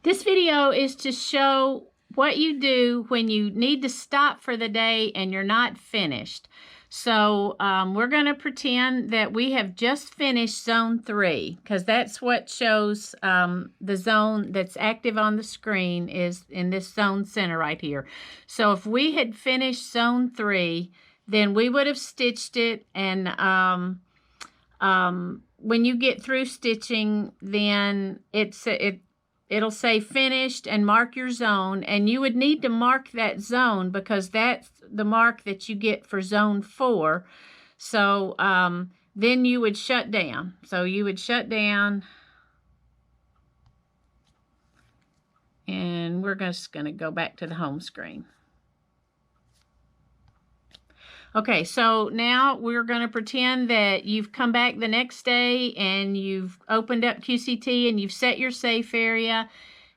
This video is to show what you do when you need to stop for the day and you're not finished. So we're going to pretend that we have just finished zone 3 because that's what shows the zone that's active on the screen is in this zone center right here. So if we had finished zone 3, then we would have stitched it, and when you get through stitching, then it'll say finished and mark your zone, and you would need to mark that zone because that's the mark that you get for zone 4. So then you would shut down. So you would shut down, and we're just going to go back to the home screen. Okay, so now we're going to pretend that you've come back the next day and you've opened up QCT and you've set your safe area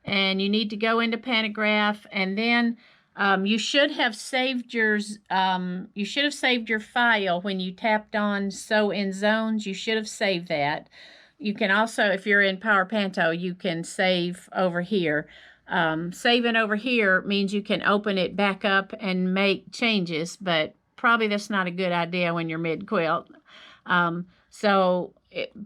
and you need to go into Pantograph, and then you should have saved your file when you tapped on Sew in Zones. You should have saved that. You can also, if you're in PowerPanto, you can save over here. Saving over here means you can open it back up and make changes, but probably that's not a good idea when you're mid-quilt.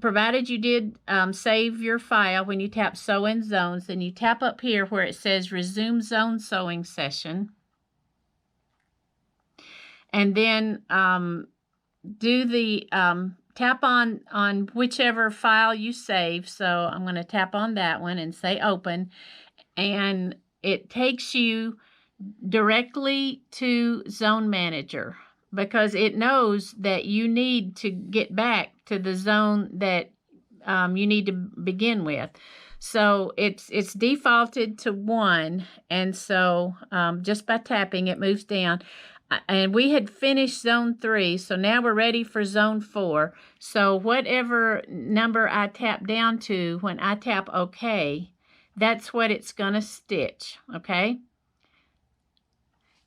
Provided you did save your file when you tap Sew in Zones, then you tap up here where it says Resume Zone Sewing Session. And then do the tap on whichever file you save. So I'm going to tap on that one and say Open. And it takes you directly to Zone Manager, because it knows that you need to get back to the zone that you need to begin with. So it's defaulted to 1, and so just by tapping it moves down. And we had finished zone 3, so now we're ready for zone 4. So whatever number I tap down to when I tap OK, that's what it's going to stitch, okay?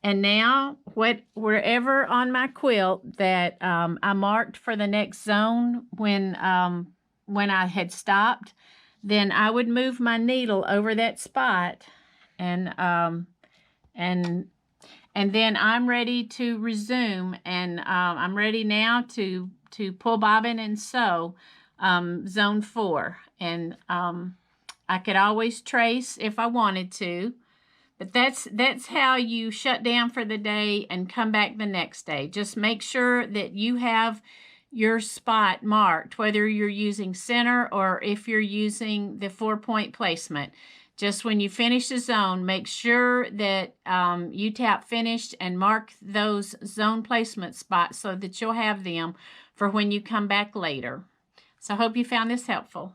And now, wherever on my quilt that I marked for the next zone when I had stopped, then I would move my needle over that spot, and then I'm ready to resume, and I'm ready now to pull bobbin and sew zone 4, and I could always trace if I wanted to. But that's how you shut down for the day and come back the next day. Just make sure that you have your spot marked, whether you're using center or if you're using the 4-point placement. Just when you finish the zone, make sure that you tap finished and mark those zone placement spots so that you'll have them for when you come back later. So I hope you found this helpful.